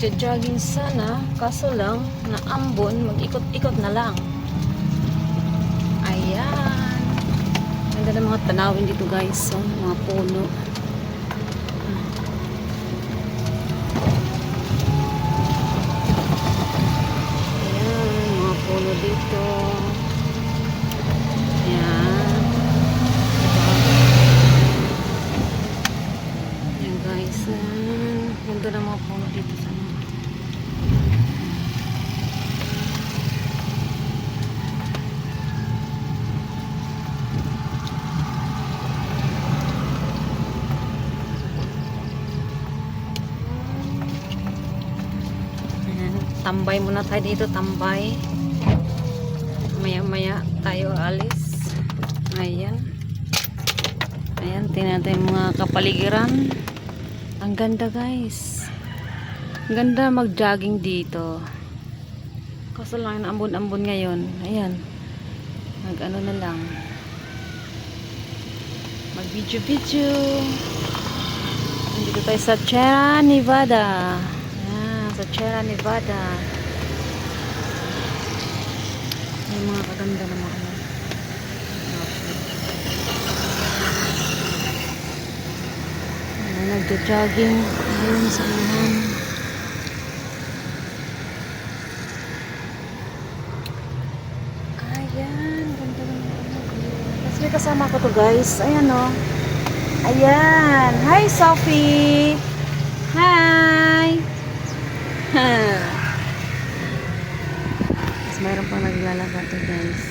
Nagja-jogging sana, kaso lang naambon, mag-ikot-ikot na lang. Ayan. Ganda ng mga tanawin dito guys, oh, mga puno. Ayan, mga puno dito. Ayan. Ayan guys, ganda ng mga puno dito sa tambay muna tayo dito, tambay. Maya-maya tayo alis. Ayan. Ayan, tingnan natin yung mga kapaligiran. Ang ganda guys. Ang ganda mag-jogging dito. Kaso lang, ambon-ambon ngayon. Ayan. Mag-ano na lang. Mag-video-video. Nandito tayo sa Sierra Nevada. Sa Sierra Nevada. May mga kaganda na mga nagja-jogging ayun sa unahan. Ayan, ganda ng mga. Tapos may kasama ko to guys. Ayan o. Ayan. Hi Sophie. Hi. Tapos mayroon pang naglalaba to guys.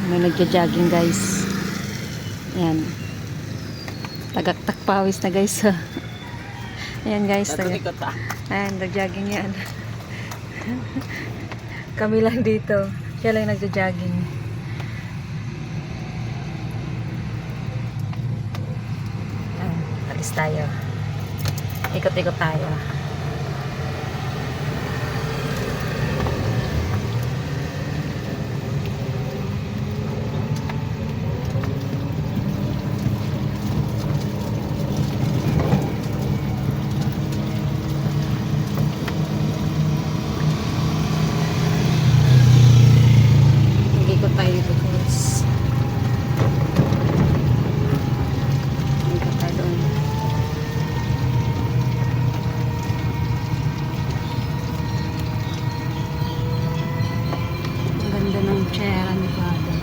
May nagja-jogging guys. Ayan. Tagaktak pawis na guys. Ayan guys. Ayan, nag-jogging yan. Kami lang dito. Siya lang nagja-jogging. Ayan, alis tayo. Ikot-ikot tayo. Sierra Nevada.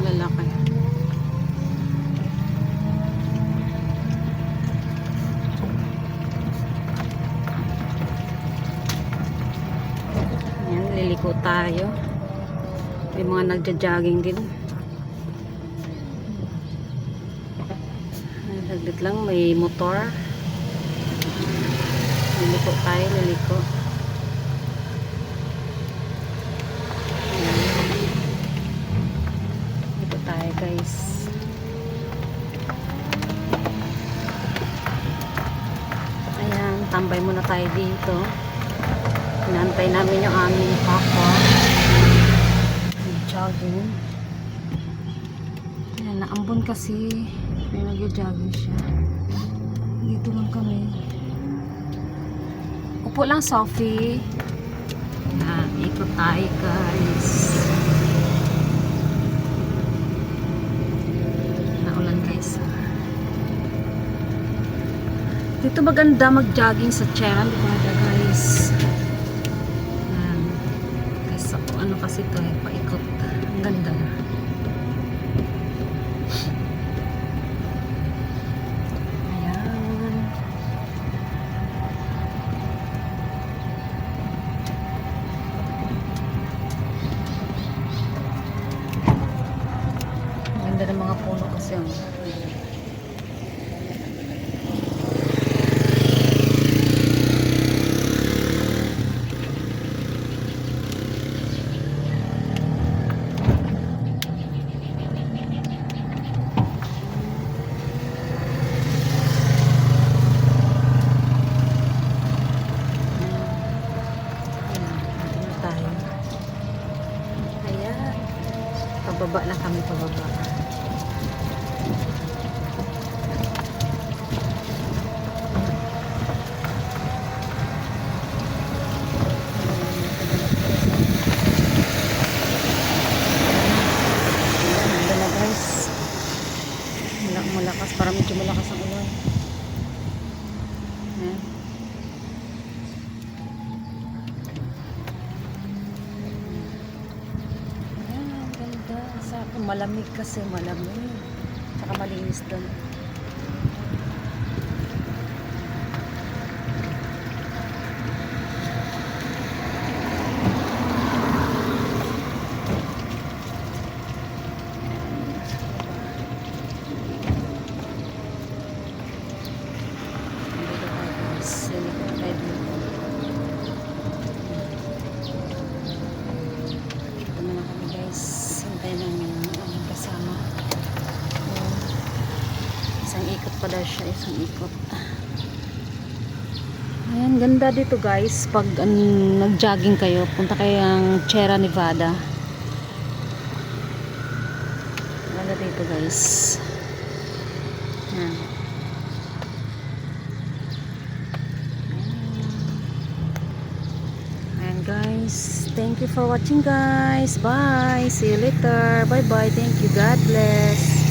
Lalaki. Liliko tayo. May mga nagja-jogging din. Saglit lang, may motor. Liliko tayo, liliko. Liliko tayo guys. Ayan, tambay muna tayo dito. Inantay namin yung aming papa. Nag-jogging. Ayan, naambon kasi. May nag-jogging siya. Dito lang kami. Upo lang, Sophie. Ayan, ikot tayo, guys. Naulan, guys. Dito maganda mag-jogging sa Sierra Nevada, guys. Ano kasi ito eh, paikot. Ang ganda. Ayan. Ang ganda ng mga puno kasi. Baba na kami pababa. Ganda na guys. Malakas, parang medyo malakas ang ulan. Ayan. Ayan, ganda. Malamig kasi, malamig. Tsaka malinis doon. Isang ikot pa daw siya, isang ikot. Ayan, ganda dito guys. Pag nag-jogging kayo, punta kayo ang Sierra Nevada. Ganda dito guys. Ayan. Ayan guys. Thank you for watching guys. Bye. See you later. Bye bye. Thank you. God bless.